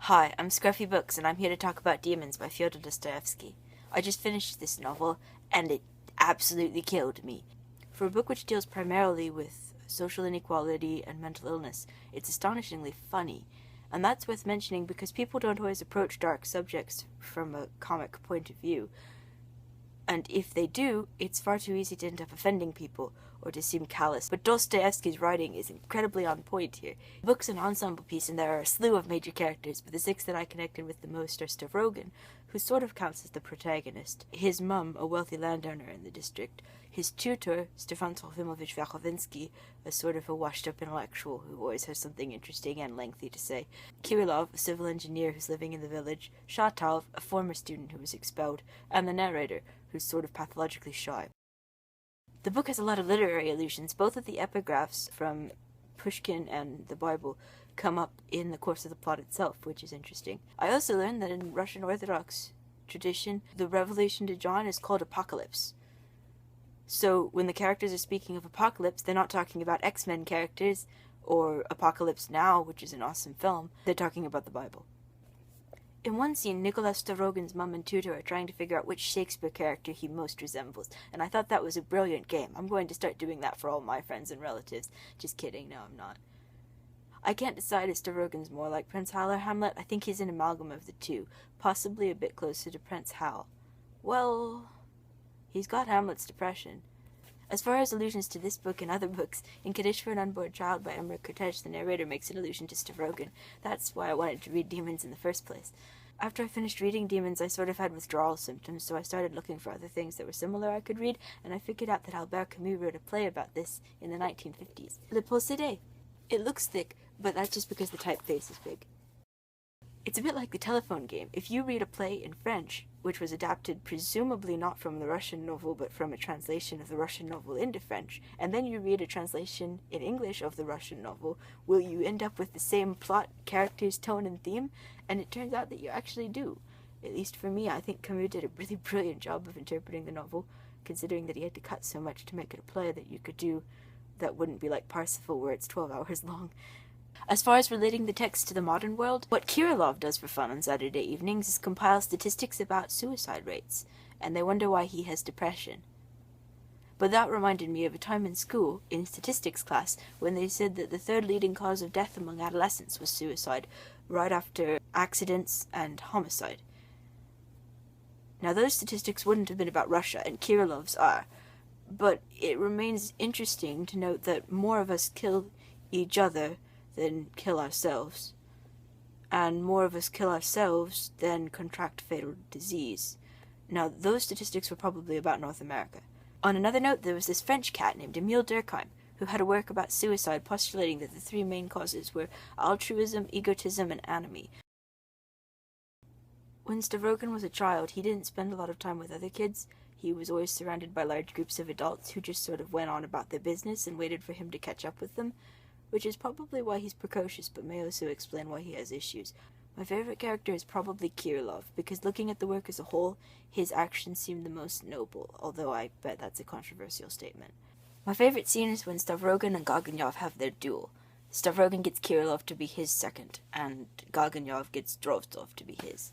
Hi, I'm Scruffy Books, and I'm here to talk about Demons by Fyodor Dostoyevsky. I just finished this novel, and it absolutely killed me. For a book which deals primarily with social inequality and mental illness, it's astonishingly funny. And that's worth mentioning because people don't always approach dark subjects from a comic point of view. And if they do, it's far too easy to end up offending people or to seem callous. But Dostoevsky's writing is incredibly on point here. The book's an ensemble piece and there are a slew of major characters, but the six that I connected with the most are Stavrogan, who sort of counts as the protagonist, his mum, a wealthy landowner in the district, his tutor, Stefan Trofimovich Verhovinsky, a sort of a washed-up intellectual who always has something interesting and lengthy to say, Kirillov, a civil engineer who's living in the village, Shatov, a former student who was expelled, and the narrator, who's sort of pathologically shy. The book has a lot of literary allusions. Both of the epigraphs from Pushkin and the Bible come up in the course of the plot itself, which is interesting. I also learned that in Russian Orthodox tradition, the revelation to John is called Apocalypse. So when the characters are speaking of Apocalypse, they're not talking about X-Men characters or Apocalypse Now, which is an awesome film. They're talking about the Bible. In one scene, Nicholas Stavrogan's mum and tutor are trying to figure out which Shakespeare character he most resembles, and I thought that was a brilliant game. I'm going to start doing that for all my friends and relatives. Just kidding, no, I'm not. I can't decide if Stavrogan's more like Prince Hal or Hamlet. I think he's an amalgam of the two, possibly a bit closer to Prince Hal. Well, he's got Hamlet's depression. As far as allusions to this book and other books, in Kaddish for an Unborn Child by Emre Kurtesh, the narrator makes an allusion to Stavrogan. That's why I wanted to read Demons in the first place. After I finished reading Demons, I sort of had withdrawal symptoms, so I started looking for other things that were similar I could read, and I figured out that Albert Camus wrote a play about this in the 1950s. Le Possédé. It looks thick, but that's just because the typeface is big. It's a bit like the telephone game. If you read a play in French, which was adapted presumably not from the Russian novel, but from a translation of the Russian novel into French, and then you read a translation in English of the Russian novel, will you end up with the same plot, characters, tone, and theme? And it turns out that you actually do. At least for me, I think Camus did a really brilliant job of interpreting the novel, considering that he had to cut so much to make it a play that you could do that wouldn't be like Parsifal, where it's 12 hours long. As far as relating the text to the modern world, what Kirillov does for fun on Saturday evenings is compile statistics about suicide rates, and they wonder why he has depression. But that reminded me of a time in school, in statistics class, when they said that the third leading cause of death among adolescents was suicide, right after accidents and homicide. Now those statistics wouldn't have been about Russia, and Kirillov's are, but it remains interesting to note that more of us kill each other than kill ourselves, and more of us kill ourselves than contract fatal disease. Now, those statistics were probably about North America. On another note, there was this French cat named Emile Durkheim, who had a work about suicide postulating that the three main causes were altruism, egotism, and anomie. When Stavrogan was a child, he didn't spend a lot of time with other kids. He was always surrounded by large groups of adults who just sort of went on about their business and waited for him to catch up with them, which is probably why he's precocious, but may also explain why he has issues. My favorite character is probably Kirillov, because looking at the work as a whole, his actions seem the most noble, although I bet that's a controversial statement. My favorite scene is when Stavrogan and Gaganyov have their duel. Stavrogan gets Kirillov to be his second, and Gaganyov gets Drovtsov to be his.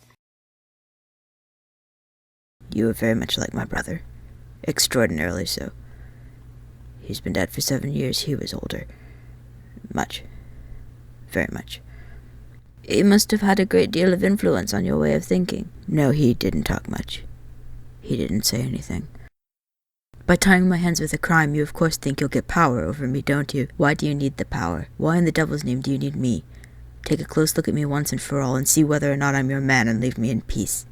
You are very much like my brother. Extraordinarily so. He's been dead for 7 years. He was older. Much. Very much. He must have had a great deal of influence on your way of thinking. No, he didn't talk much. He didn't say anything. By tying my hands with a crime, you of course think you'll get power over me, don't you? Why do you need the power? Why in the devil's name do you need me? Take a close look at me once and for all and see whether or not I'm your man and leave me in peace.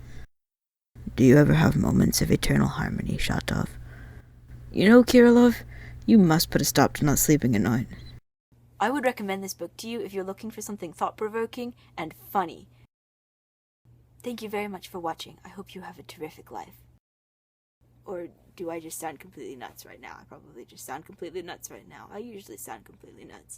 Do you ever have moments of eternal harmony, Shatov? You know, Kirillov, you must put a stop to not sleeping at night. I would recommend this book to you if you're looking for something thought-provoking and funny. Thank you very much for watching. I hope you have a terrific life. Or do I just sound completely nuts right now? I probably just sound completely nuts right now. I usually sound completely nuts.